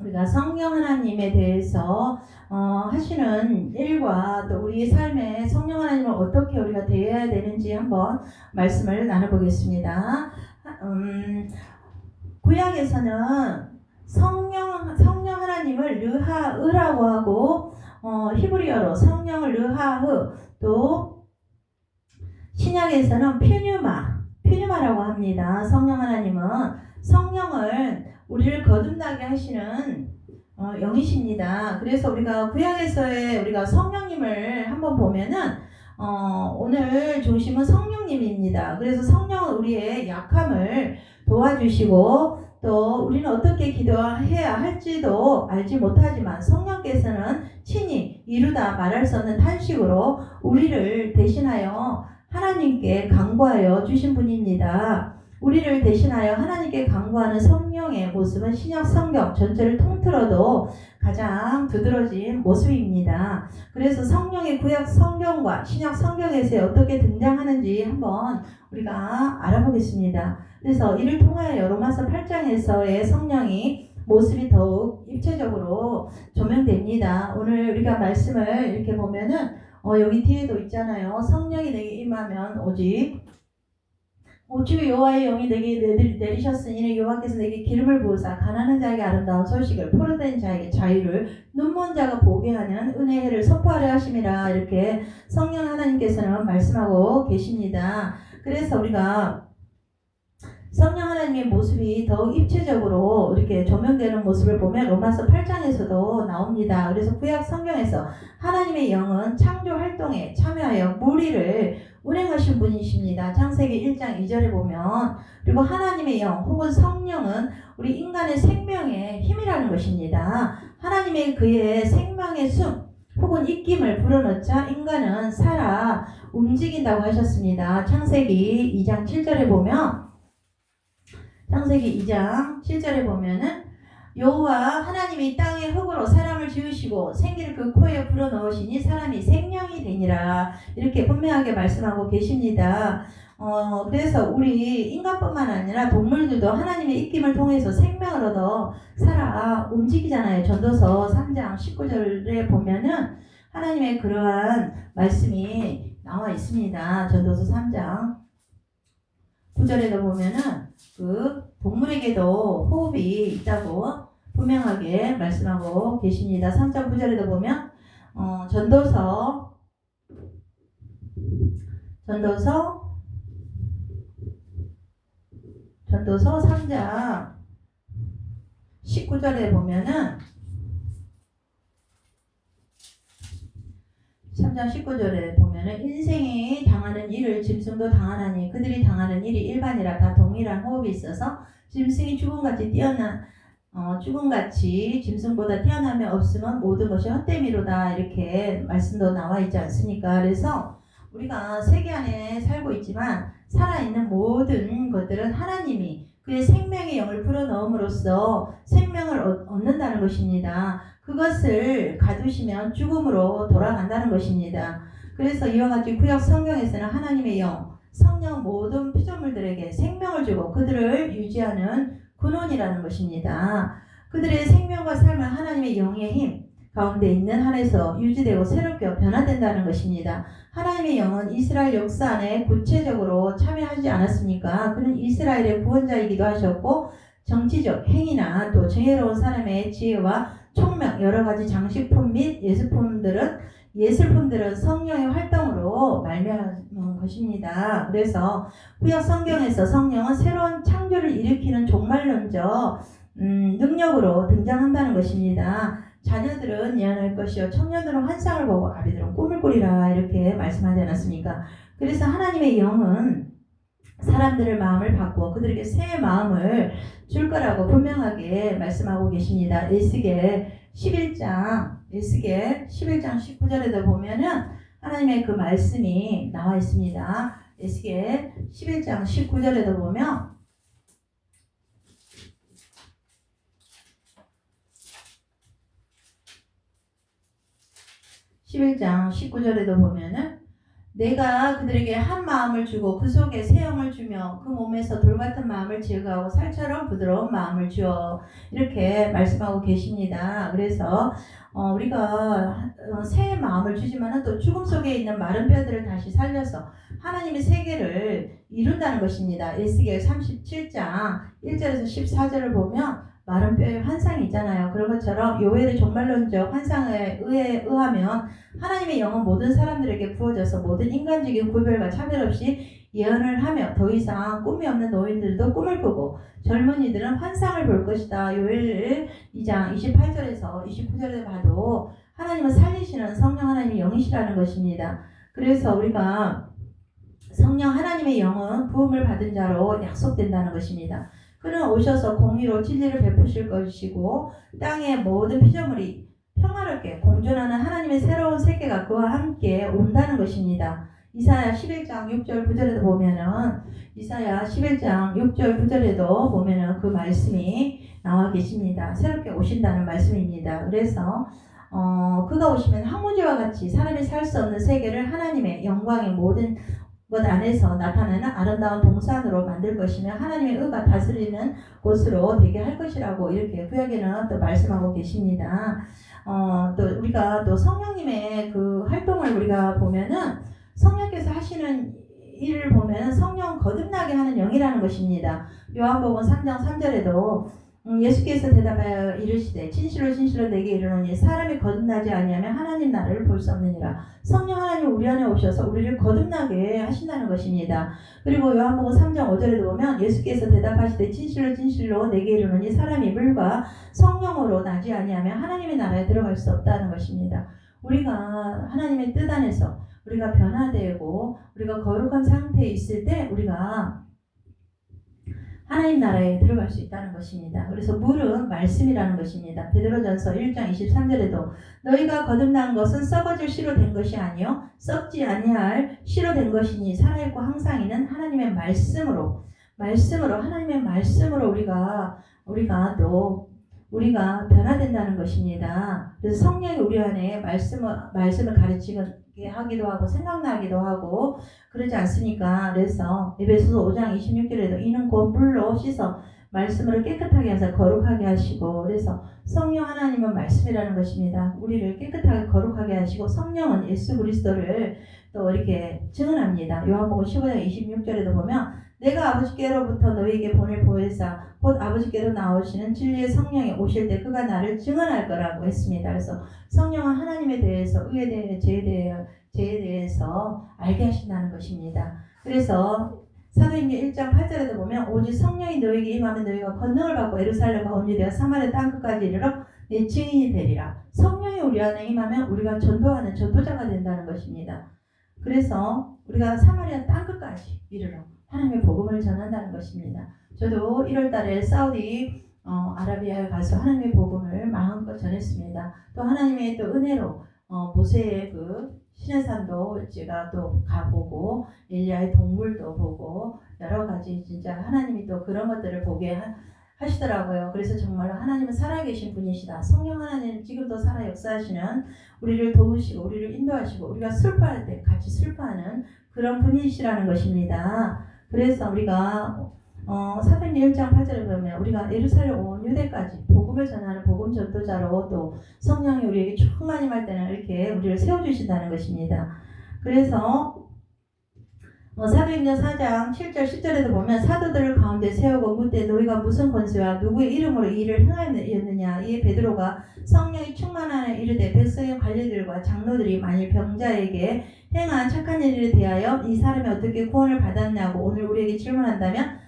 우리가 성령 하나님에 대해서 하시는 일과 또 우리 삶에 성령 하나님을 어떻게 우리가 대해야 되는지 한번 말씀을 나눠보겠습니다. 구약에서는 성령 하나님을 르하으라고 하고 히브리어로 성령을 르하흐, 또 신약에서는 퓨뉴마라고 합니다. 성령 하나님은 성령을 우리를 거듭나게 하시는 영이십니다. 그래서 우리가 구약에서의 우리가 성령님을 한번 보면은 오늘 중심은 성령님입니다. 그래서 성령은 우리의 약함을 도와주시고 또 우리는 어떻게 기도해야 할지도 알지 못하지만 성령께서는 친히 이루다 말할 수 없는 탄식으로 우리를 대신하여 하나님께 간구하여 주신 분입니다. 우리를 대신하여 하나님께 간구하는 성령의 모습은 신약 성경 전체를 통틀어도 가장 두드러진 모습입니다. 그래서 성령의 구약 성경과 신약 성경에서 어떻게 등장하는지 한번 우리가 알아보겠습니다. 그래서 이를 통하여 로마서 8장에서의 성령이 모습이 더욱 입체적으로 조명됩니다. 오늘 우리가 말씀을 이렇게 보면은 여기 뒤에도 있잖아요. 성령이 내게 임하면 오직 주 여호와의 영이 내게 내리셨으니 여호와께서 내게 기름을 부으사 가난한 자에게 아름다운 소식을 포로된 자에게 자유를 눈먼 자가 보게 하는 은혜를 선포하려 하심이라. 이렇게 성령 하나님께서는 말씀하고 계십니다. 그래서 우리가 성령 하나님의 모습이 더욱 입체적으로 이렇게 조명되는 모습을 보면 로마서 8장에서도 나옵니다. 그래서 구약 성경에서 하나님의 영은 창조 활동에 참여하여 무리를 운행하신 분이십니다. 창세기 1장 2절에 보면, 그리고 하나님의 영 혹은 성령은 우리 인간의 생명의 힘이라는 것입니다. 하나님의 그의 생명의 숨 혹은 입김을 불어넣자 인간은 살아 움직인다고 하셨습니다. 창세기 2장 7절에 보면, 창세기 2장 7절에 보면은 여호와 하나님이 땅의 흙으로 사람을 지으시고 생기를 그 코에 불어넣으시니 사람이 생명이 되니라. 이렇게 분명하게 말씀하고 계십니다. 그래서 우리 인간뿐만 아니라 동물들도 하나님의 입김을 통해서 생명을 얻어 살아 움직이잖아요. 전도서 3장 19절에 보면은 하나님의 그러한 말씀이 나와 있습니다. 전도서 3장 9절에도 보면은 그 동물에게도 호흡이 있다고 분명하게 말씀하고 계십니다. 3장 9절에도 보면 전도서 3장 19절에 보면은 3장 19절에 보면은 인생이 당하는 일을 짐승도 당하나니 그들이 당하는 일이 일반이라 다 동일한 호흡이 있어서 짐승이 죽음같이 짐승보다 태어남이 없으면 모든 것이 헛되미로다. 이렇게 말씀도 나와 있지 않습니까? 그래서 우리가 세계 안에 살고 있지만 살아있는 모든 것들은 하나님이 그의 생명의 영을 불어넣음으로써 생명을 얻는다는 것입니다. 그것을 가두시면 죽음으로 돌아간다는 것입니다. 그래서 이와 같이 구약 성경에서는 하나님의 영, 성령 모든 피조물들에게 생명을 주고 그들을 유지하는 근원이라는 것입니다. 그들의 생명과 삶은 하나님의 영의 힘 가운데 있는 한에서 유지되고 새롭게 변화된다는 것입니다. 하나님의 영은 이스라엘 역사 안에 구체적으로 참여하지 않았습니까? 그는 이스라엘의 구원자이기도 하셨고 정치적 행위나 또 정의로운 사람의 지혜와 총명, 여러 가지 장식품 및 예술품들은 성령의 활동으로 말미암은 것입니다. 그래서 구약 성경에서 성령은 새로운 창조를 일으키는 종말론적 능력으로 등장한다는 것입니다. 자녀들은 예언할 것이요 청년들은 환상을 보고 아비들은 꿈을 꾸리라. 이렇게 말씀하지 않았습니까? 그래서 하나님의 영은 사람들의 마음을 바꾸어 그들에게 새 마음을 줄 거라고 분명하게 말씀하고 계십니다. 에스겔 11장 19절에도 보면은 하나님의 그 말씀이 나와 있습니다. 에스겔 11장 19절에도 보면 (11장 19절에도) 보면은 내가 그들에게 한 마음을 주고 그 속에 새 영을 주며 그 몸에서 돌 같은 마음을 제거하고 살처럼 부드러운 마음을 주어 이렇게 말씀하고 계십니다. 그래서 우리가 새 마음을 주지만 또 죽음 속에 있는 마른 뼈들을 다시 살려서 하나님의 세계를 이룬다는 것입니다. 에스겔 37장 1절에서 14절을 보면 마른 뼈의 환상이 있잖아요. 그런 것처럼 요엘의 종말론적 환상에 의하면 하나님의 영은 모든 사람들에게 부어져서 모든 인간적인 구별과 차별 없이 예언을 하며 더 이상 꿈이 없는 노인들도 꿈을 꾸고 젊은이들은 환상을 볼 것이다. 요엘 2장 28절에서 29절에 봐도 하나님은 살리시는 성령 하나님의 영이시라는 것입니다. 그래서 우리가 성령 하나님의 영은 부음을 받은 자로 약속된다는 것입니다. 그는 오셔서 공의로 진리를 베푸실 것이고 땅의 모든 피조물이 평화롭게 공존하는 하나님의 새로운 세계가 그와 함께 온다는 것입니다. 이사야 11장 6절 9절에도 보면은 이사야 11장 6절 9절에도 보면은 그 말씀이 나와 계십니다. 새롭게 오신다는 말씀입니다. 그래서 그가 오시면 항무지와 같이 사람이 살 수 없는 세계를 하나님의 영광의 모든 것 안에서 나타나는 아름다운 동산으로 만들 것이며 하나님의 의가 다스리는 곳으로 되게 할 것이라고 이렇게 구약에는 또 말씀하고 계십니다. 또 우리가 또 성령님의 그 활동을 우리가 보면은 성령께서 하시는 일을 보면은 성령 거듭나게 하는 영이라는 것입니다. 요한복음 3장 3절에도 예수께서 대답하여 이르시되 진실로 진실로 내게 이르노니 사람이 거듭나지 아니하면 하나님 나라를 볼 수 없느니라. 성령 하나님 우리 안에 오셔서 우리를 거듭나게 하신다는 것입니다. 그리고 요한복음 3장 5절에도 보면 예수께서 대답하시되 진실로 진실로 내게 이르노니 사람이 물과 성령으로 나지 아니하면 하나님의 나라에 들어갈 수 없다는 것입니다. 우리가 하나님의 뜻 안에서 우리가 변화되고 우리가 거룩한 상태에 있을 때 우리가 하나님 나라에 들어갈 수 있다는 것입니다. 그래서 물은 말씀이라는 것입니다. 베드로전서 1장 23절에도 너희가 거듭난 것은 썩어질 씨로 된 것이 아니요 썩지 아니할 씨로 된 것이니 살아있고 항상 있는 하나님의 말씀으로 하나님의 말씀으로 우리가 변화된다는 것입니다. 그래서 성령이 우리 안에 말씀을 가르치게 하기도 하고 생각나기도 하고 그러지 않습니까? 그래서 에베소서 5장 26절에도 이는 곧 물로 씻어 말씀으로 깨끗하게 하사 거룩하게 하시고 그래서 성령 하나님은 말씀이라는 것입니다. 우리를 깨끗하게 거룩하게 하시고 성령은 예수 그리스도를 또 이렇게 증언합니다. 요한복음 15장 26절에도 보면 내가 아버지께로부터 너희에게 보낼 보혜사 곧 아버지께로 나오시는 진리의 성령이 오실 때 그가 나를 증언할 거라고 했습니다. 그래서 성령은 하나님에 대해서 의에 대해 죄에 대해서 알게 하신다는 것입니다. 그래서 사도행전 1장 8절에도 보면 오직 성령이 너희에게 임하면 너희가 권능을 받고 예루살렘과 온 유대와 사마리아 땅끝까지 이르러 내 증인이 되리라. 성령이 우리 안에 임하면 우리가 전도하는 전도자가 된다는 것입니다. 그래서 우리가 사마리아 땅끝까지 이르러 하나님의 복음을 전한다는 것입니다. 저도 1월달에 사우디 아라비아에 가서 하나님의 복음을 마음껏 전했습니다. 또 하나님의 또 은혜로 모세의 그 시내산도 제가 또 가보고 엘리야의 동물도 보고 여러 가지 진짜 하나님이 또 그런 것들을 보게 하시더라고요. 그래서 정말 하나님은 살아계신 분이시다. 성령 하나님은 지금도 살아 역사하시는 우리를 도우시고 우리를 인도하시고 우리가 슬퍼할 때 같이 슬퍼하는 그런 분이시라는 것입니다. 그래서 우리가 사도행전 1장 8절에 보면 우리가 예루살렘 온 유대까지 복음을 전하는 복음 전도자로 또 성령이 우리에게 충만히 할 때는 이렇게 우리를 세워주신다는 것입니다. 그래서 사도행전 4장 7절 10절에도 보면 사도들을 가운데 세우고 묻되 너희가 무슨 권세와 누구의 이름으로 이 일을 행하였느냐. 이에 베드로가 성령이 충만하여 이르되 백성의 관리들과 장로들이 만일 병자에게 행한 착한 일에 대하여 이 사람이 어떻게 구원을 받았냐고 오늘 우리에게 질문한다면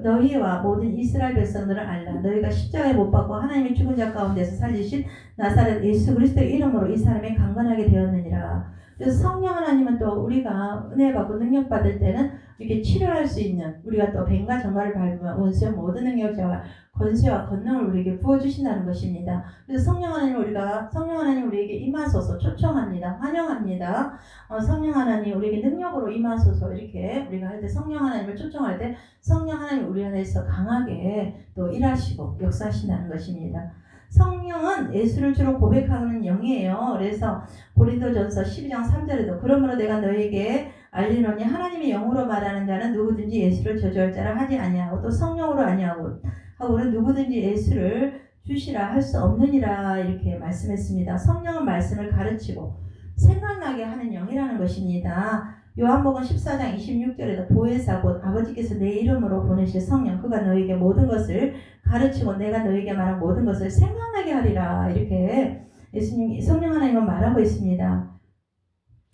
너희와 모든 이스라엘 백성들은 알라. 너희가 십자가에 못 박고 하나님의 죽은 자 가운데서 살리신 나사렛 예수 그리스도의 이름으로 이 사람이 강건하게 되었느니라. 그래서 성령 하나님은 또 우리가 은혜 받고 능력 받을 때는 이렇게 치료할 수 있는 우리가 또 뱀과 정갈을 밟으면 원수의 모든 능력자와 권세와 권능을 우리에게 부어주신다는 것입니다. 그래서 성령 하나님 우리에게 임하소서 초청합니다. 환영합니다. 성령 하나님 우리에게 능력으로 임하소서 이렇게 우리가 할 때 성령 하나님을 초청할 때 성령 하나님 우리 안에서 강하게 또 일하시고 역사하신다는 것입니다. 성령은 예수를 주로 고백하는 영이에요. 그래서 고린도전서 12장 3절에도 그러므로 내가 너에게 알리노니 하나님의 영으로 말하는 자는 누구든지 예수를 저주할 자라 하지 아니하고 또 성령으로 아니하고 하고는 누구든지 예수를 주시라 할 수 없느니라 이렇게 말씀했습니다. 성령은 말씀을 가르치고 생각나게 하는 영이라는 것입니다. 요한복음 14장 26절에도 보혜사 곧 아버지께서 내 이름으로 보내실 성령 그가 너에게 모든 것을 가르치고 내가 너에게 말한 모든 것을 생각나게 하리라 이렇게 예수님 성령 하나님은 말하고 있습니다.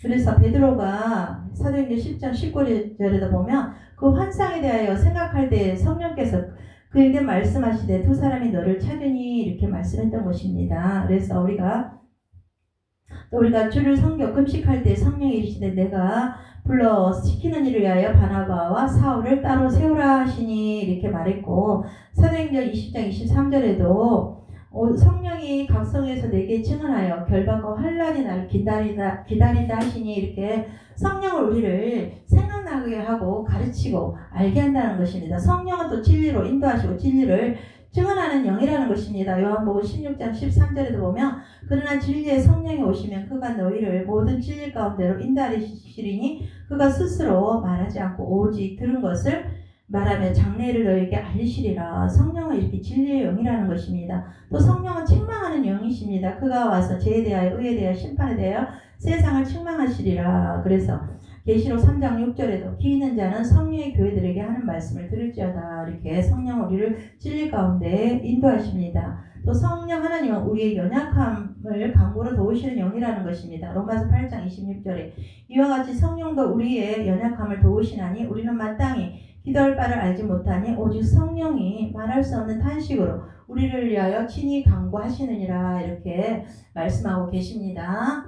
그래서 베드로가 사도행전 10장 19절에도 보면 그 환상에 대하여 생각할 때 성령께서 그에게 말씀하시되 두 사람이 너를 찾으니 이렇게 말씀했던 것입니다. 그래서 우리가 주를 섬겨 금식할 때 성령이 이르시되 내가 불러 시키는 일을 위하여 바나바와 사울을 따로 세우라 하시니 이렇게 말했고 사도행전 20장 23절에도 성령이 각성에서 내게 증언하여 결박과 환난이 나를 기다린다 하시니 이렇게 성령을 우리를 생각나게 하고 가르치고 알게 한다는 것입니다. 성령은 또 진리로 인도하시고 진리를 증언하는 영이라는 것입니다. 요한복음 16장 13절에도 보면 그러나 진리의 성령이 오시면 그가 너희를 모든 진리 가운데로 인도하시리니 그가 스스로 말하지 않고 오직 들은 것을 말하며 장래를 너희에게 알리시리라. 성령은 이렇게 진리의 영이라는 것입니다. 또 성령은 책망하는 영이십니다. 그가 와서 죄에 대하여 의에 대하여 심판에 대하여 세상을 책망하시리라. 그래서 계시록 3장 6절에도 기 있는 자는 성령의 교회들에게 하는 말씀을 들을지어다. 이렇게 성령 우리를 진리 가운데 인도하십니다. 또 성령 하나님은 우리의 연약함을 강구로 도우시는 영이라는 것입니다. 로마서 8장 26절에 이와 같이 성령도 우리의 연약함을 도우시나니 우리는 마땅히 기도할 바를 알지 못하니 오직 성령이 말할 수 없는 탄식으로 우리를 위하여 친히 강구하시느니라 이렇게 말씀하고 계십니다.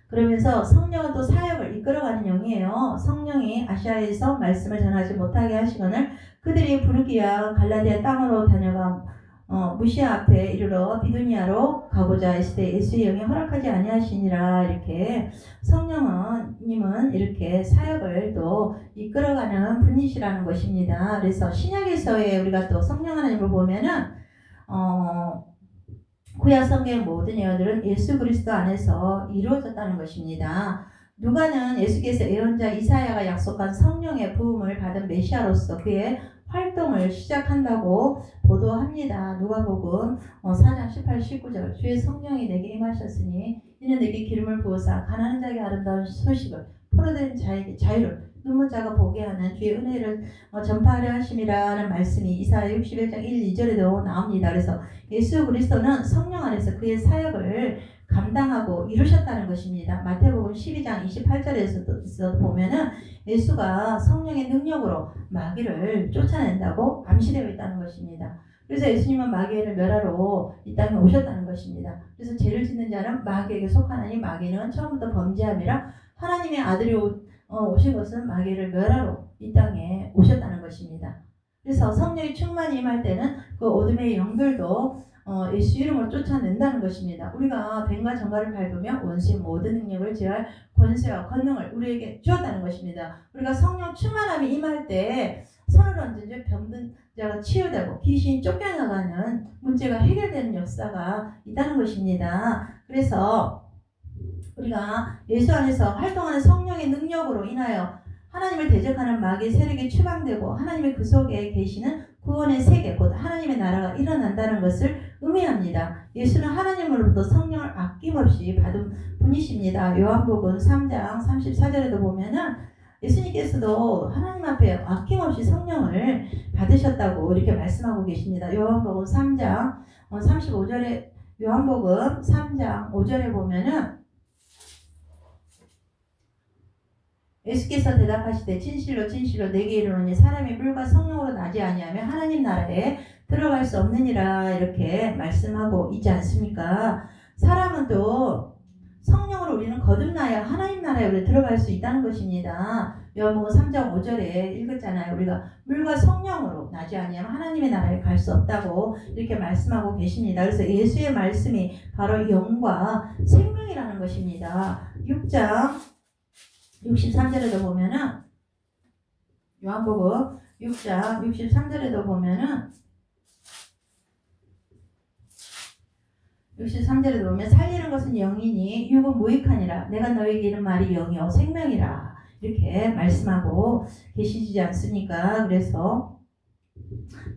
그러면서 성령은 또 사역을 이끌어가는 영이에요. 성령이 아시아에서 말씀을 전하지 못하게 하시거늘 그들이 부르기야 갈라디아 땅으로 다녀가 무시아 앞에 이르러 비두니아로 가고자 했을 때 예수의 영이 허락하지 아니하시니라. 이렇게 성령님은 이렇게 사역을 또 이끌어가는 분이시라는 것입니다. 그래서 신약에서의 우리가 또 성령 하나님을 보면은 구약 성경의 모든 예언들은 예수 그리스도 안에서 이루어졌다는 것입니다. 누가는 예수께서 예언자 이사야가 약속한 성령의 부음을 받은 메시아로서 그의 활동을 시작한다고 보도합니다. 누가복음 4장 18, 19절 주의 성령이 내게 임하셨으니 이는 내게 기름을 부으사 가난한 자에게 아름다운 소식을 포로된 자에게 자유를 눈먼 자가 보게 하는 주의 은혜를 전파하려 하심이라는 말씀이 이사야 61장 1, 2절에도 나옵니다. 그래서 예수 그리스도는 성령 안에서 그의 사역을 감당하고 이루셨다는 것입니다. 마태복음 12장 28절에서도 보면은 예수가 성령의 능력으로 마귀를 쫓아낸다고 암시되어 있다는 것입니다. 그래서 예수님은 마귀를 멸하러 이 땅에 오셨다는 것입니다. 그래서 죄를 짓는 자는 마귀에게 속하나니 마귀는 처음부터 범죄함이라 하나님의 아들이 오신 것은 마귀를 멸하러 이 땅에 오셨다는 것입니다. 그래서 성령의 충만이 임할 때는 그 어둠의 영들도 예수 이름으로 쫓아낸다는 것입니다. 우리가 뱀과 정갈을 밟으며 원수의 모든 능력을 제할 권세와 권능을 우리에게 주었다는 것입니다. 우리가 성령 충만함이 임할 때 손을 얹은 즉 병든 자가 치유되고 귀신이 쫓겨나가는 문제가 해결되는 역사가 있다는 것입니다. 그래서 우리가 예수 안에서 활동하는 성령의 능력으로 인하여 하나님을 대적하는 마귀의 세력이 추방되고 하나님의 그 속에 계시는 구원의 세계 곧 하나님의 나라가 일어난다는 것을 의미합니다. 예수는 하나님으로부터 성령을 아낌없이 받은 분이십니다. 요한복음 3장 34절에도 보면은 예수님께서도 하나님 앞에 아낌없이 성령을 받으셨다고 이렇게 말씀하고 계십니다. 요한복음 3장 35절에 요한복음 3장 5절에 보면은 예수께서 대답하시되 진실로 진실로 내게 이르노니 사람이 물과 성령으로 나지 아니하면 하나님 나라에 들어갈 수 없느니라 이렇게 말씀하고 있지 않습니까? 사람은 또 성령으로 우리는 거듭나야 하나님 나라에 우리 들어갈 수 있다는 것입니다. 요한복음 3장 5절에 읽었잖아요. 우리가 물과 성령으로 나지 아니하면 하나님의 나라에 갈 수 없다고 이렇게 말씀하고 계십니다. 그래서 예수의 말씀이 바로 영과 생명이라는 것입니다. 6장 63절에도 보면은 요한복음 6장 63절에도 보면은 63절에 보면 살리는 것은 영이니 육은 무익하니라. 내가 너에게 이른 말이 영이요 생명이라. 이렇게 말씀하고 계시지 않습니까? 그래서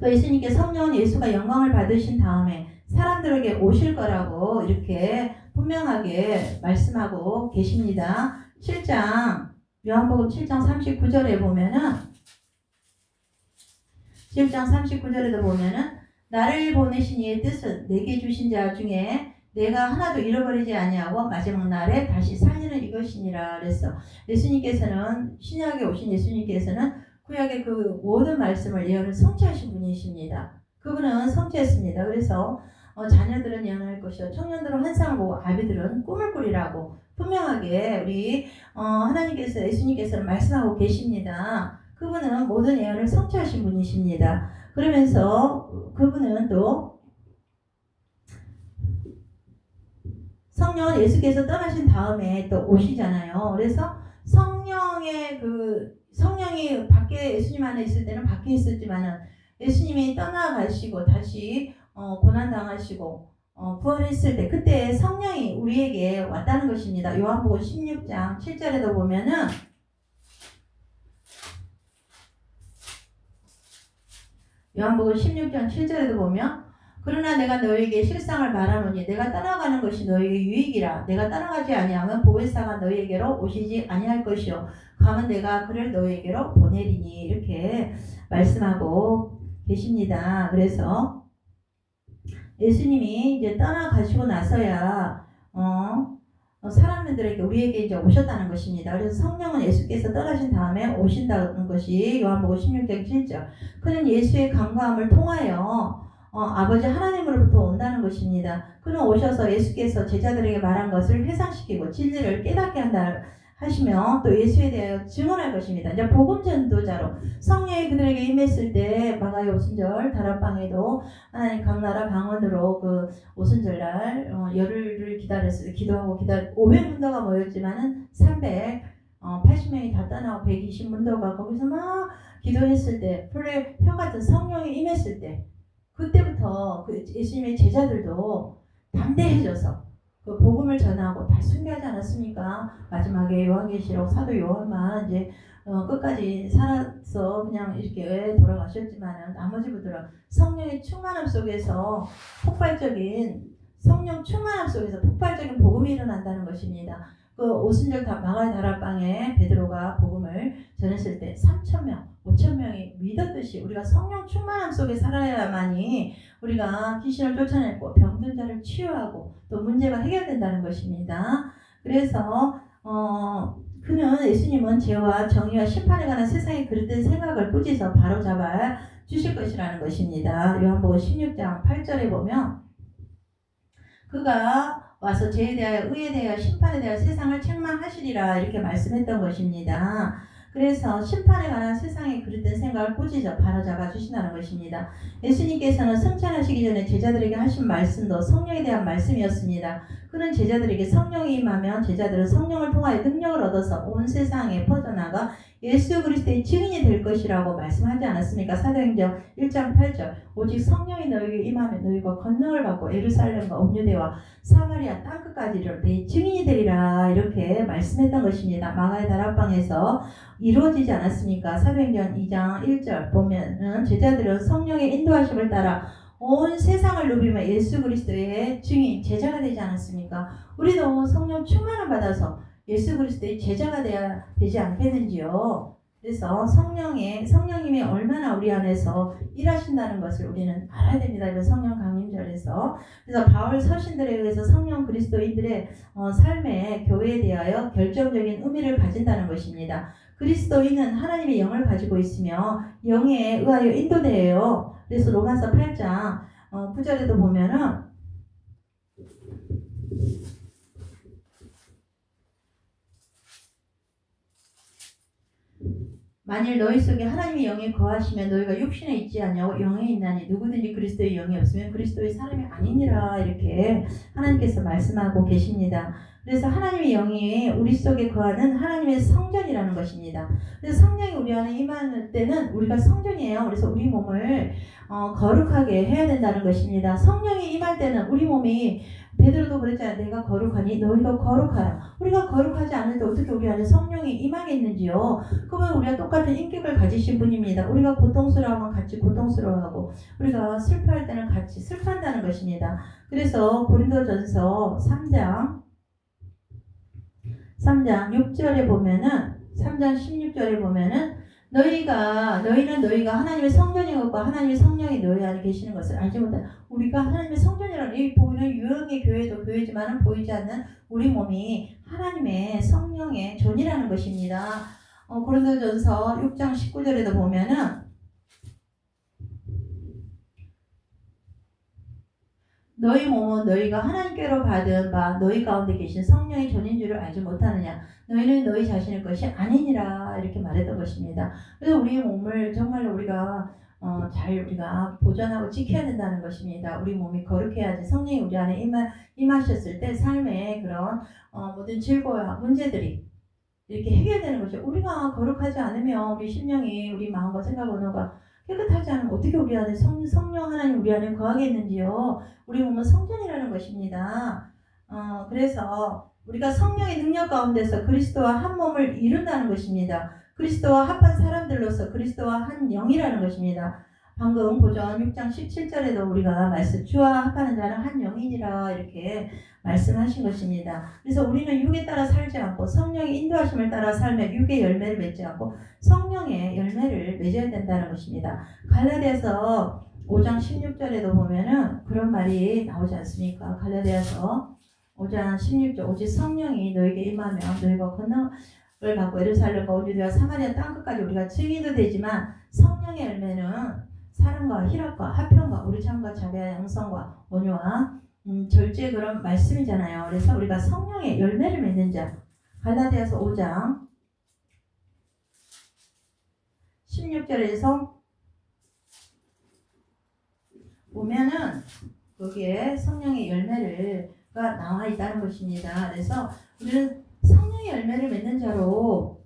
또 예수님께 성령은 예수가 영광을 받으신 다음에 사람들에게 오실 거라고 이렇게 분명하게 말씀하고 계십니다. 7장 요한복음 7장 39절에 보면은 7장 39절에도 보면은 나를 보내신 이의 뜻은 내게 주신 자 중에 내가 하나도 잃어버리지 아니하고 마지막 날에 다시 살리는 이것이니라. 그랬어. 예수님께서는 신약에 오신 예수님께서는 구약의 그 모든 말씀을 예언을 성취하신 분이십니다. 그분은 성취했습니다. 그래서 자녀들은 예언할 것이요 청년들은 환상을 보고 아비들은 꿈을 꾸리라고 분명하게 우리 하나님께서 예수님께서는 말씀하고 계십니다. 그분은 모든 예언을 성취하신 분이십니다. 그러면서 그분은 또 성령은 예수께서 떠나신 다음에 또 오시잖아요. 그래서 성령이 밖에 예수님 안에 있을 때는 밖에 있었지만은 예수님이 떠나가시고 다시 고난 당하시고 부활했을 때 그때 성령이 우리에게 왔다는 것입니다. 요한복음 16장 7절에도 보면은 요한복음 16장 7절에도 보면 그러나 내가 너에게 실상을 말하노니 내가 떠나가는 것이 너에게 유익이라. 내가 떠나가지 아니하면 보혜사가 너에게로 오시지 아니할 것이요 가면 내가 그를 너에게로 보내리니. 이렇게 말씀하고 계십니다. 그래서 예수님이 이제 떠나가시고 나서야 사람들에게 우리에게 이제 오셨다는 것입니다. 그래서 성령은 예수께서 떠나신 다음에 오신다는 것이 요한복음 16장 7절. 그는 예수의 간과함을 통하여 아버지 하나님으로부터 온다는 것입니다. 그는 오셔서 예수께서 제자들에게 말한 것을 회상시키고 진리를 깨닫게 한다 하시며 또 예수에 대하여 증언할 것입니다. 이제 복음 전도자로 성령이 그들에게 임했을 때 마가의 오순절 다락방에도 하나님 각 나라 방언으로 그 오순절날 열흘을 기다렸을 때 기도하고 500문도가 모였지만은 380명이 다 떠나고 120문도가 거기서 막 기도했을 때 풀에 혀 같은 성령이 임했을 때 그때부터 그 예수님의 제자들도 담대해져서 그 복음을 전하고 다 순교하지 않았습니까? 마지막에 요한계시록 사도 요한만 이제 끝까지 살아서 그냥 이렇게 돌아가셨지만은 나머지 분들은 성령의 충만함 속에서 성령 충만함 속에서 폭발적인 복음이 일어난다는 것입니다. 그 오순절 마가의 다락방에 베드로가 복음을 전했을 때 3,000명, 5,000명이 믿었듯이 우리가 성령 충만함 속에 살아야만이 우리가 귀신을 쫓아내고 병든 자를 치유하고 또 문제가 해결된다는 것입니다. 그래서 그는 예수님은 죄와 정의와 심판에 관한 세상에 그릇된 생각을 꾸짖어 바로잡아 주실 것이라는 것입니다. 요한복음 16장 8절에 보면 그가 와서 죄에 대하여 의에 대하여 심판에 대하여 세상을 책망하시리라 이렇게 말씀했던 것입니다. 그래서 심판에 관한 세상에 그릇된 생각을 꾸짖어 바로잡아 주신다는 것입니다. 예수님께서는 승천하시기 전에 제자들에게 하신 말씀도 성령에 대한 말씀이었습니다. 그는 제자들에게 성령이 임하면 제자들은 성령을 통하여 능력을 얻어서 온 세상에 퍼져나가 예수 그리스도의 증인이 될 것이라고 말씀하지 않았습니까? 사도행전 1장 8절 오직 성령이 너에게 임하면 너희가 권능을 받고 예루살렘과 옴유대와 사마리아 땅끝까지 이르러 내 증인이 되리라 이렇게 말씀했던 것입니다. 마가의 다락방에서 이루어지지 않았습니까? 사도행전 2장 1절 보면은 제자들은 성령의 인도하심을 따라 온 세상을 누비며 예수 그리스도의 증인 제자가 되지 않았습니까? 우리도 성령 충만을 받아서 예수 그리스도의 제자가 되어야 되지 않겠는지요. 그래서 성령님이 얼마나 우리 안에서 일하신다는 것을 우리는 알아야 됩니다. 이번 성령 강림절에서. 그래서 바울 서신들에 의해서 성령 그리스도인들의 삶에 교회에 대하여 결정적인 의미를 가진다는 것입니다. 그리스도인은 하나님의 영을 가지고 있으며 영에 의하여 인도되어요. 그래서 로마서 8장 9절에도 보면은 만일 너희 속에 하나님의 영이 거하시면 너희가 육신에 있지 아니하고 영에 있나니 누구든지 그리스도의 영이 없으면 그리스도의 사람이 아니니라 이렇게 하나님께서 말씀하고 계십니다. 그래서 하나님의 영이 우리 속에 거하는 하나님의 성전이라는 것입니다. 그래서 성령이 우리 안에 임하는 때는 우리가 성전이에요. 그래서 우리 몸을 거룩하게 해야 된다는 것입니다. 성령이 임할 때는 우리 몸이 베드로도 그랬잖아요. 내가 거룩하니 너희도 거룩하라. 우리가 거룩하지 않을 때 어떻게 우리 안에 성령이 임하겠는지요. 그러면 우리가 똑같은 인격을 가지신 분입니다. 우리가 고통스러워하면 같이 고통스러워하고 우리가 슬퍼할 때는 같이 슬퍼한다는 것입니다. 그래서 고린도전서 3장 6절에 보면은 3장 16절에 보면은 너희는 너희가 하나님의 성전이고 하나님의 성령이 너희 안에 계시는 것을 알지 못하는 우리가 하나님의 성전이라는 이 보이는 유형의 교회도 교회지만은 보이지 않는 우리 몸이 하나님의 성령의 존이라는 것입니다. 고린도전서 6장 19절에도 보면은 너희 몸은 너희가 하나님께로 받은 바 너희 가운데 계신 성령의 존인 줄을 알지 못하느냐. 너희는 너희 자신의 것이 아니니라 이렇게 말했던 것입니다. 그래서 우리 몸을 정말로 우리가 잘 우리가 보존하고 지켜야 된다는 것입니다. 우리 몸이 거룩해야지 성령이 우리 안에 임하셨을 때 삶의 그런 모든 질고와 문제들이 이렇게 해결되는 것이죠. 우리가 거룩하지 않으면 우리 심령이 우리 마음과 생각 언어가 깨끗하지 않으면 어떻게 우리 안에 성령 하나님 우리 안에 거하겠는지요. 우리 몸은 성전이라는 것입니다. 그래서 우리가 성령의 능력 가운데서 그리스도와 한 몸을 이룬다는 것입니다. 그리스도와 합한 사람들로서 그리스도와 한 영이라는 것입니다. 방금 고전 6장 17절에도 우리가 주와 합하는 자는 한 영이니라 이렇게 말씀하신 것입니다. 그래서 우리는 육에 따라 살지 않고 성령의 인도하심을 따라 살며 육의 열매를 맺지 않고 성령의 열매를 맺어야 된다는 것입니다. 갈라디아서 5장 16절에도 보면은 그런 말이 나오지 않습니까? 갈라디아서 5장 16절 오직 성령이 너에게 임하면 너희가 권능을 받고 예루살렘과 온 유대와 사마리아 땅끝까지 우리가 증인도 되지만 성령의 열매는 사랑과 희락과 화평과 우리 참과 자비와 양성과 온유와 절제 그런 말씀이잖아요. 그래서 우리가 성령의 열매를 맺는 자 갈라디아서 5장 16절에서 보면은 거기에 성령의 열매가 나와 있다는 것입니다. 그래서 우리는 성령의 열매를 맺는 자로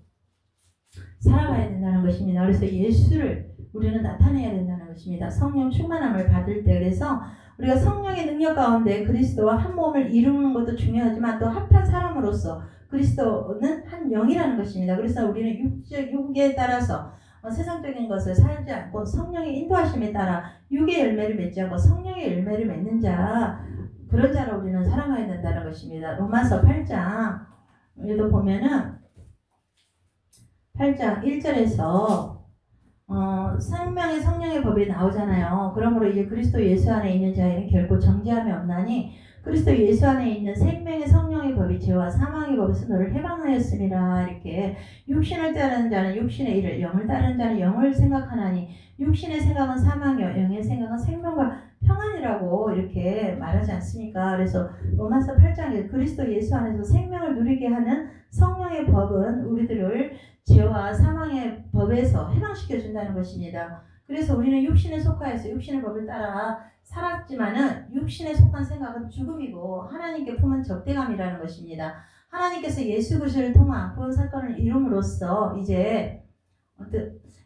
살아가야 된다는 것입니다. 그래서 예수를 우리는 나타내야 된다는 것입니다. 성령 충만함을 받을 때 그래서 우리가 성령의 능력 가운데 그리스도와 한 몸을 이루는 것도 중요하지만 또 합한 사람으로서 그리스도는 한 영이라는 것입니다. 그래서 우리는 육에 따라서 세상적인 것을 살지 않고 성령의 인도하심에 따라 육의 열매를 맺지 않고 성령의 열매를 맺는 자 그런 자로 우리는 살아가야 된다는 것입니다. 로마서 8장에도 보면은 8장 1절에서 생명의 성령의 법이 나오잖아요. 그러므로 이제 그리스도 예수 안에 있는 자에는 결코 정죄함이 없나니 그리스도 예수 안에 있는 생명의 성령의 법이 죄와 사망의 법에서 너를 해방하였음이라. 이렇게 육신을 따르는 자는 육신의 일을 영을 따르는 자는 영을 생각하나니 육신의 생각은 사망이요 영의 생각은 생명과 평안이라고 이렇게 말하지 않습니까? 그래서 로마서 8장에 그리스도 예수 안에서 생명을 누리게 하는 성령의 법은 우리들을 죄와 사망의 법에서 해방시켜 준다는 것입니다. 그래서 우리는 육신에 속하여서 육신의 법을 따라 살았지만은 육신에 속한 생각은 죽음이고 하나님께 품은 적대감이라는 것입니다. 하나님께서 예수 그리스도를 통한 구원 사건을 이룸으로써 이제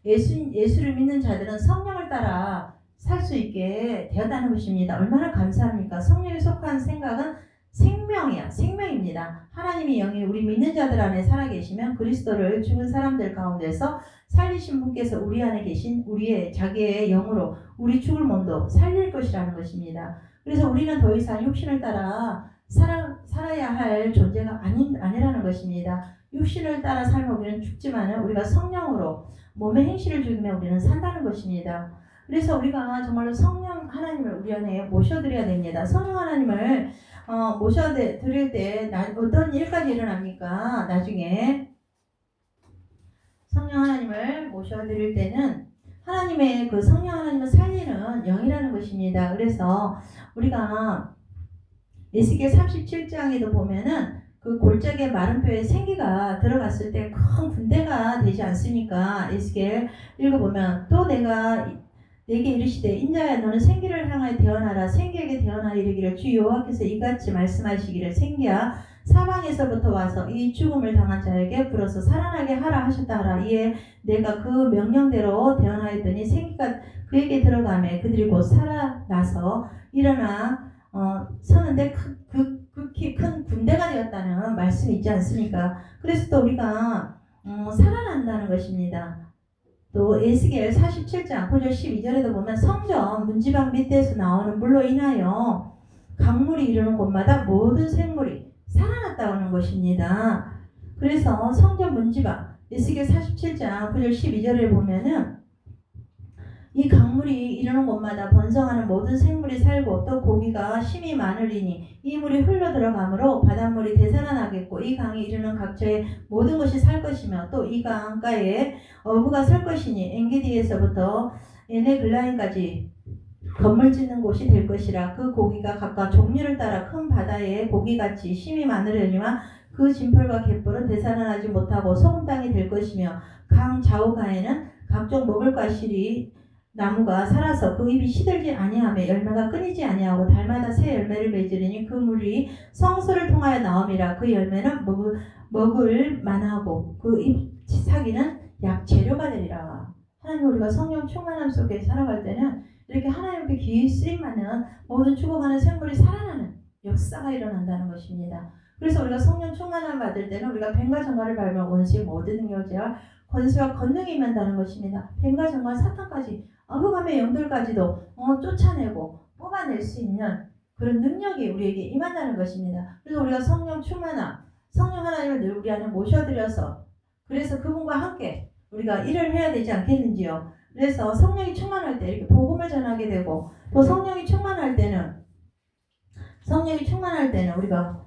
예수를 믿는 자들은 성령을 따라 살 수 있게 되었다는 것입니다. 얼마나 감사합니까? 성령에 속한 생각은 생명입니다. 하나님의 영이 우리 믿는 자들 안에 살아계시면 그리스도를 죽은 사람들 가운데서 살리신 분께서 우리 안에 계신 우리의 자기의 영으로 우리 죽을 몸도 살릴 것이라는 것입니다. 그래서 우리는 더 이상 육신을 따라 살아야 할 존재가 아니라는 것입니다. 육신을 따라 살면 우리는 죽지만 우리가 성령으로 몸의 행실을 죽이면 우리는 산다는 것입니다. 그래서 우리가 정말로 성령 하나님을 우리 안에 모셔드려야 됩니다. 성령 하나님을 모셔드릴 때 어떤 일까지 일어납니까? 나중에 성령 하나님을 모셔드릴 때는 하나님의 그 성령 하나님을 살리는 영이라는 것입니다. 그래서 우리가 에스겔 37장에도 보면은 그 골짜기의 마른 뼈에 생기가 들어갔을 때 큰 군대가 되지 않습니까? 에스겔 읽어보면 또 내게 이르시되 인자야 너는 생기를 향하여 대언하라 생기에게 대언하여 이르기를 주 여호와께서 이같이 말씀하시기를 생기야 사방에서부터 와서 이 죽음을 당한 자에게 불어서 살아나게 하라 하셨다 하라. 이에 내가 그 명령대로 대언하였더니 생기가 그에게 들어가매 그들이 곧 살아나서 일어나 서는데 극히 큰 군대가 되었다는 말씀이 있지 않습니까? 그래서 또 우리가 살아난다는 것입니다. 또 에스겔 47장 9절 12절에도 보면 성전 문지방 밑에서 나오는 물로 인하여 강물이 이르는 곳마다 모든 생물이 살아났다는 것입니다. 그래서 성전 문지방 에스겔 47장 9절 12절에 보면은 이 강물이 이르는 곳마다 번성하는 모든 생물이 살고 또 고기가 심이 많으리니 이 물이 흘러 들어가므로 바닷물이 되살아나겠고 이 강이 이르는 각처에 모든 것이 살 것이며 또 이 강가에 어부가 설 것이니 엔게디에서부터 에네글라인까지 건물 짓는 곳이 될 것이라. 그 고기가 각각 종류를 따라 큰 바다의 고기같이 심이 많으려니와 그 진펄과 갯벌은 되살아나지 못하고 소금 땅이 될 것이며 강 좌우가에는 각종 먹을 과실이 나무가 살아서 그 잎이 시들지 아니하며 열매가 끊이지 아니하고 달마다 새 열매를 맺으리니 그 물이 성소를 통하여 나옴이라. 그 열매는 먹을 만하고 그 잎 사기는 약 재료가 되리라. 하나님, 우리가 성령 충만함 속에 살아갈 때는 이렇게 하나님께 귀히 쓰임받는 모든 죽어가는 생물이 살아나는 역사가 일어난다는 것입니다. 그래서 우리가 성령 충만함 받을 때는 우리가 뱀과 정갈을 밟으면 원수의 모든 능력자와 권세와 권능이 임한다는 것입니다. 뱀과 정갈 사탄까지 흑암의 영들까지도 쫓아내고 뽑아낼 수 있는 그런 능력이 우리에게 임한다는 것입니다. 그래서 우리가 성령 충만함, 성령 하나님을 늘 우리 안에 모셔드려서 그래서 그분과 함께 우리가 일을 해야 되지 않겠는지요. 그래서 성령이 충만할 때 이렇게 복음을 전하게 되고 또 성령이 충만할 때는 우리가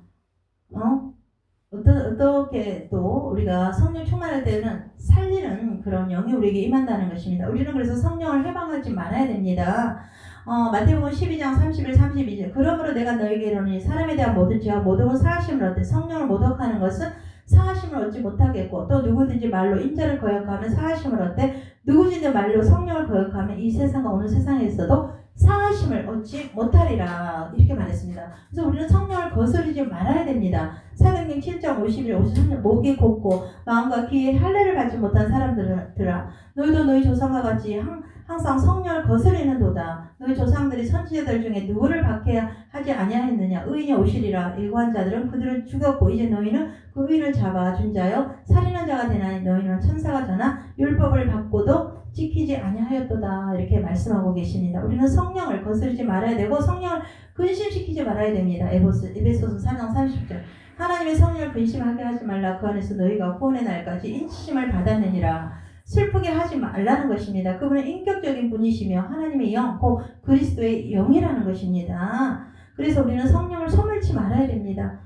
어떻게 또 우리가 성령 충만할 때는 살리는 그런 영이 우리에게 임한다는 것입니다. 우리는 그래서 성령을 해방하지 말아야 됩니다. 마태복음 12장 31, 32절 그러므로 내가 너에게 이르노니 사람에 대한 모든 죄와 모든 사하심을 얻되 성령을 모독하는 것은 사하심을 얻지 못하겠고 또 누구든지 말로 인자를 거역하면 사하심을 얻되 누구든지 말로 성령을 거역하면 이 세상과 어느 세상에 있어도 사하심을 얻지 못하리라. 이렇게 말했습니다. 그래서 우리는 성령을 거스르지 말아야 됩니다. 사도행전 7장 51, 53절 목이 곧고 마음과 귀에 할례를 받지 못한 사람들아 너희도 너희 조상과 같이 항상 성령을 거스리는도다. 너희 조상들이 선지자들 중에 누구를 박해하지 아니하였느냐. 의인이 오시리라. 예고한 자들은 그들을 죽였고 이제 너희는 그 의인을 잡아 준 자여 살인한 자가 되나니 너희는 천사가 되나 율법을 받고도 지키지 아니하였도다. 이렇게 말씀하고 계십니다. 우리는 성령을 거스르지 말아야 되고 성령을 근심시키지 말아야 됩니다. 에베소서 4장 30절 하나님의 성령을 근심하게 하지 말라. 그 안에서 너희가 구원의 날까지 인치심을 받았느니라. 슬프게 하지 말라는 것입니다. 그분은 인격적인 분이시며 하나님의 영, 곧 그리스도의 영이라는 것입니다. 그래서 우리는 성령을 소멸치 말아야 됩니다.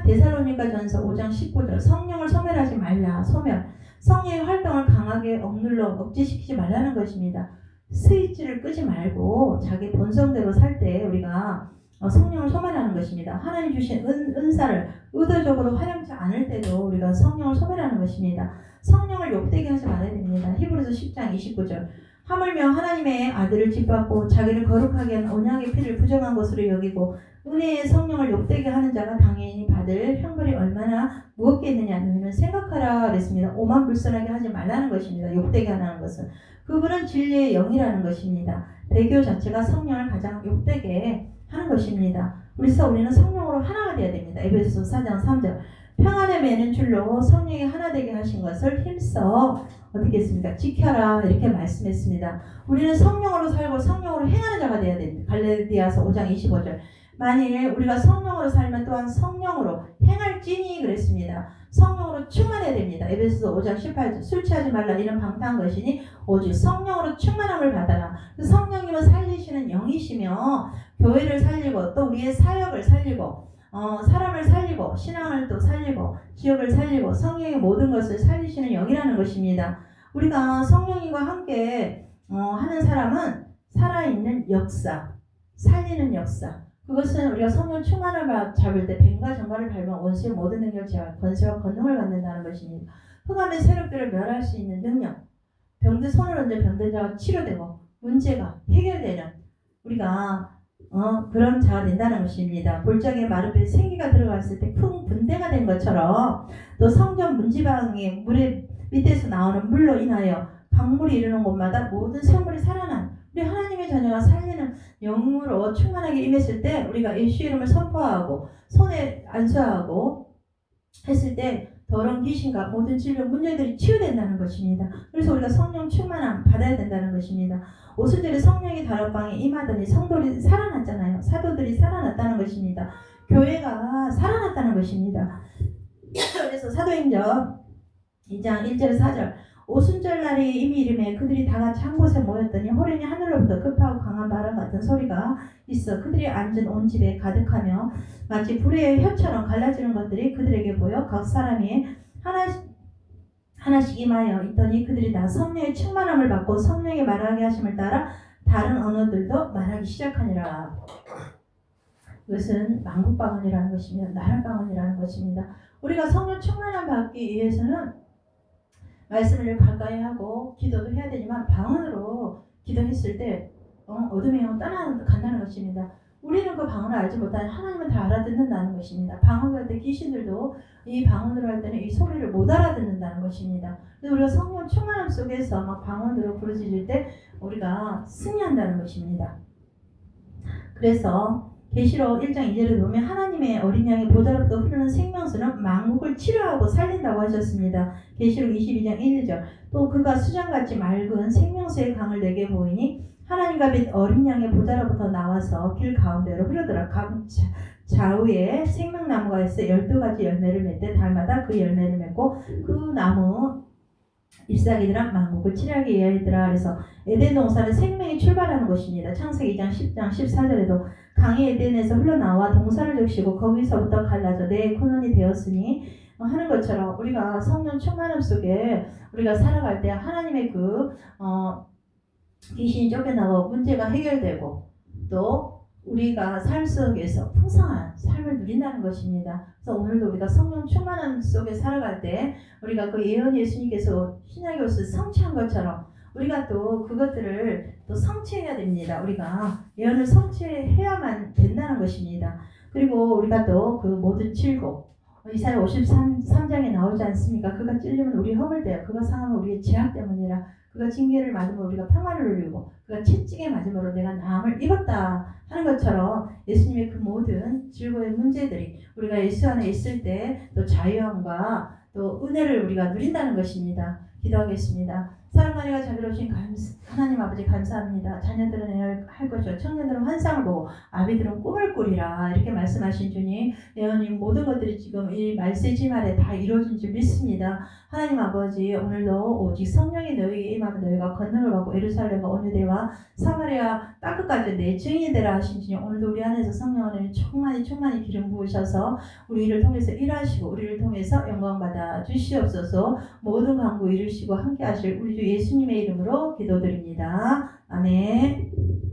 데살로니가 전서 5장 19절 성령을 소멸하지 말라. 소멸. 성령의 활동을 강하게 억눌러 억제시키지 말라는 것입니다. 스위치를 끄지 말고 자기 본성대로 살 때 우리가 성령을 소멸하는 것입니다. 하나님 주신 은사를 의도적으로 활용치 않을 때도 우리가 성령을 소멸하는 것입니다. 성령을 욕되게 하지 말아야 됩니다. 히브리서 10장 29절 하물며 하나님의 아들을 짓밟고 자기를 거룩하게 한 언약의 피를 부정한 것으로 여기고 은혜의 성령을 욕되게 하는 자가 당연히 받을 형벌이 얼마나 무겁겠느냐. 너희는 생각하라 그랬습니다. 오만불선하게 하지 말라는 것입니다. 욕되게 하는 것은 그분은 진리의 영이라는 것입니다. 배교 자체가 성령을 가장 욕되게 하는 것입니다. 그래서 우리는 성령으로 하나가 되어야 됩니다. 에베소서 4장 3절 평안에 매는 줄로 성령이 하나 되게 하신 것을 힘써 어떻게 했습니까? 지켜라 이렇게 말씀했습니다. 우리는 성령으로 살고 성령으로 행하는 자가 되어야 됩니다. 갈라디아서 5장 25절 만일 우리가 성령으로 살면 또한 성령으로 행할지니 그랬습니다. 성령으로 충만해야 됩니다. 에베소서 5장 18절 술 취하지 말라 이는 방탕한 것이니 오직 성령으로 충만함을 받아라. 성령님은 살리시는 영이시며 교회를 살리고 또 우리의 사역을 살리고 사람을 살리고 신앙을 또 살리고 지역을 살리고 성령의 모든 것을 살리시는 영이라는 것입니다. 우리가 성령님과 함께 하는 사람은 살아있는 역사, 살리는 역사. 그것은 우리가 성령 충만을 잡을 때 뱀과 정갈을 밟으면 원수의 모든 능력을 제어할 권세와 권능을 받는다는 것입니다. 흑암의 세력들을 멸할 수 있는 능력, 병든 손을 얹어 병든 자가 치료되고 문제가 해결되는 우리가 그런 자가 된다는 것입니다. 볼적에 마르베 생기가 들어갔을 때 큰 군대가 된 것처럼 또 성전 문지방이 물의 밑에서 나오는 물로 인하여 강물이 이르는 곳마다 모든 생물이 살아난 우리 하나님의 자녀가 살리는 영으로 충만하게 임했을 때 우리가 예수 이름을 선포하고 손에 안수하고 했을 때 더러운 귀신과 모든 질병 문제들이 치유된다는 것입니다. 그래서 우리가 성령 충만함 받아야 된다는 것입니다. 오순절에 성령이 다락방에 임하더니 성도들이 살아났잖아요. 사도들이 살아났다는 것입니다. 교회가 살아났다는 것입니다. 그래서 사도행전 2장 1절 4절 오순절 날이 이미 이름에 그들이 다 같이 한 곳에 모였더니 호련히 하늘로부터 급하고 강한 바람 같은 소리가 있어 그들이 앉은 온 집에 가득하며 마치 불의 혀처럼 갈라지는 것들이 그들에게 보여 각 사람이 하나씩 임하여 있더니 그들이 다 성령의 충만함을 받고 성령의 말하게 하심을 따라 다른 언어들도 말하기 시작하니라. 이것은 만국방언이라는 것입니다. 나라방언이라는 것입니다. 우리가 성령 충만함 받기 위해서는 말씀을 가까이 하고 기도도 해야 되지만 방언으로 기도했을 때 어둠의 영은 떠나간다는 것입니다. 우리는 그 방언을 알지 못하는 하나님은 다 알아듣는다는 것입니다. 방언을 할 때 귀신들도 이 방언으로 할 때는 이 소리를 못 알아듣는다는 것입니다. 그래서 우리가 성령 충만함 속에서 막 방언으로 부르짖을 때 우리가 승리한다는 것입니다. 그래서 계시록 1장 2절에 보면 하나님의 어린 양의 보좌로부터 흐르는 생명수는 만국을 치료하고 살린다고 하셨습니다. 계시록 22장 1절 또 그가 수정같이 맑은 생명수의 강을 내게 보이니 하나님과 및 어린 양의 보좌로부터 나와서 길 가운데로 흐르더라. 강 좌우에 생명나무가 있어 12가지 열매를 맺되 달마다 그 열매를 맺고 그 나무 잎사귀들은 만국을 치료하기 위하이더라. 그래서 에덴 동산은 생명이 출발하는 곳입니다. 창세기 2장 10장 14절에도 강이 에덴에서 흘러나와 동산을 적시고 거기서부터 갈라져 내 근원이 되었으니 하는 것처럼 우리가 성령 충만함 속에 우리가 살아갈 때 하나님의 귀신이 쫓겨나고 문제가 해결되고 또 우리가 삶 속에서 풍성한 삶을 누린다는 것입니다. 그래서 오늘도 우리가 성령 충만함 속에 살아갈 때 우리가 그 예언 예수님께서 신약에 오셔서 성취한 것처럼 우리가 또 그것들을 또 성취해야 됩니다. 우리가 예언을 성취해야만 된다는 것입니다. 그리고 우리가 또 그 모든 질고 이사야 53장에 나오지 않습니까? 그가 찔리면 우리 허물되어 그가 상하면 우리의 죄악 때문이라 그가 징계를 받으면 우리가 평안을 누리고 그가 채찍에 맞음으로 내가 나음을 입었다 하는 것처럼 예수님의 그 모든 질고의 문제들이 우리가 예수 안에 있을 때 또 자유함과 또 은혜를 우리가 누린다는 것입니다. 기도하겠습니다. 사랑하니가 자비로우신 하나님 아버지 감사합니다. 자녀들은 해야 할 것이요 청년들은 환상을 보고 아비들은 꿈을 꾸리라 이렇게 말씀하신 주님 예언님 모든 것들이 지금 이 말세지 말에 다 이루어진 줄 믿습니다. 하나님 아버지 오늘도 오직 성령이 너희에게 임하면 너희가 권능을 받고 예루살렘과 온유대와 사마리아 땅끝까지 내 증인이 되라 하신 주님 오늘도 우리 안에서 성령을 충만히 기름 부으셔서 우리를 통해서 일하시고 우리를 통해서 영광 받아 주시옵소서. 모든 간구 이루시고 함께 하실 우리 주 예수님의 이름으로 기도드립니다. 아멘.